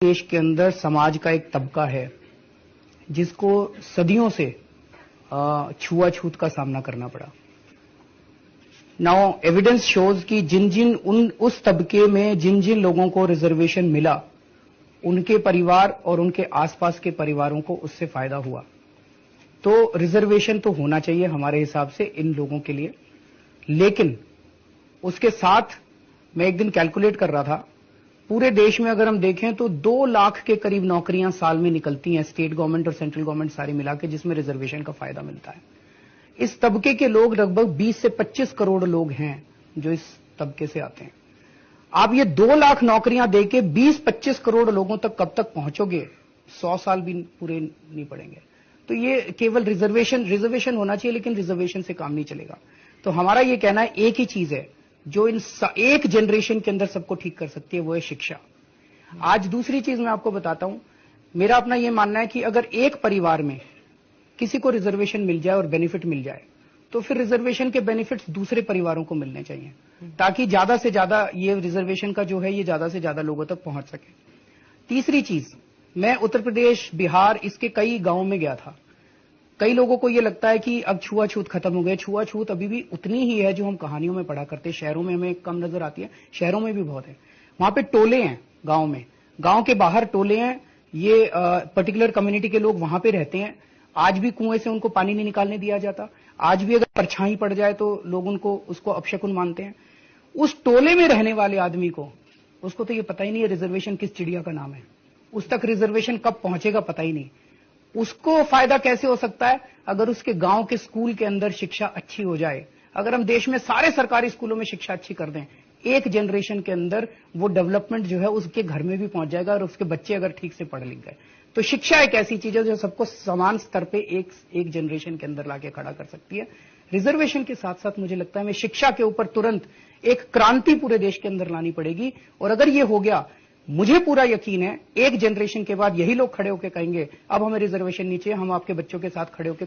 देश के अंदर समाज का एक तबका है जिसको सदियों से छुआछूत का सामना करना पड़ा। नाउ एविडेंस शोज कि उस तबके में जिन जिन लोगों को रिजर्वेशन मिला उनके परिवार और उनके आसपास के परिवारों को उससे फायदा हुआ। तो रिजर्वेशन तो होना चाहिए हमारे हिसाब से इन लोगों के लिए, लेकिन उसके साथ मैं एक दिन कैलकुलेट कर रहा था, पूरे देश में अगर हम देखें तो 2 लाख के करीब नौकरियां साल में निकलती हैं, स्टेट गवर्नमेंट और सेंट्रल गवर्नमेंट सारी मिला के, जिसमें रिजर्वेशन का फायदा मिलता है। इस तबके के लोग लगभग 20 से 25 करोड़ लोग हैं जो इस तबके से आते हैं। आप ये 2 लाख नौकरियां देके 20-25 करोड़ लोगों तक कब तक पहुंचोगे? 100 साल भी पूरे नहीं पड़ेंगे। तो ये केवल रिजर्वेशन होना चाहिए, लेकिन रिजर्वेशन से काम नहीं चलेगा। तो हमारा ये कहना है, एक ही चीज है जो एक जनरेशन के अंदर सबको ठीक कर सकती है, वो है शिक्षा। आज दूसरी चीज मैं आपको बताता हूं, मेरा अपना यह मानना है कि अगर एक परिवार में किसी को रिजर्वेशन मिल जाए और बेनिफिट मिल जाए, तो फिर रिजर्वेशन के बेनिफिट्स दूसरे परिवारों को मिलने चाहिए, ताकि ज्यादा से ज्यादा ये रिजर्वेशन का जो है ये ज्यादा से ज्यादा लोगों तक पहुंच सके। तीसरी चीज, मैं उत्तर प्रदेश, बिहार, इसके कई गांवों में गया था। कई लोगों को यह लगता है कि अब छुआछूत खत्म हो गए। छुआछूत अभी भी उतनी ही है जो हम कहानियों में पढ़ा करते हैं। शहरों में हमें कम नजर आती है, शहरों में भी बहुत है। वहां पे टोले हैं, गांव में, गांव के बाहर टोले हैं, ये पर्टिकुलर कम्युनिटी के लोग वहां पे रहते हैं। आज भी कुएं से उनको पानी नहीं निकालने दिया जाता। आज भी अगर परछाई पड़ जाए तो लोग उसको अपशकुन मानते हैं। उस टोले में रहने वाले आदमी को, उसको तो ये पता ही नहीं है रिजर्वेशन किस चिड़िया का नाम है। उस तक रिजर्वेशन कब पहुंचेगा पता ही नहीं। उसको फायदा कैसे हो सकता है? अगर उसके गांव के स्कूल के अंदर शिक्षा अच्छी हो जाए। अगर हम देश में सारे सरकारी स्कूलों में शिक्षा अच्छी कर दें, एक जनरेशन के अंदर वो डेवलपमेंट जो है उसके घर में भी पहुंच जाएगा, और उसके बच्चे अगर ठीक से पढ़ लिख गए। तो शिक्षा एक ऐसी चीज है जो सबको समान स्तर पे एक जनरेशन के अंदर लाके खड़ा कर सकती है। रिजर्वेशन के साथ साथ मुझे लगता है हमें शिक्षा के ऊपर तुरंत एक क्रांति पूरे देश के अंदर लानी पड़ेगी। और अगर ये हो गया, मुझे पूरा यकीन है एक जनरेशन के बाद यही लोग खड़े होकर कहेंगे अब हमें रिजर्वेशन नहीं चाहिए, हम आपके बच्चों के साथ खड़े होकर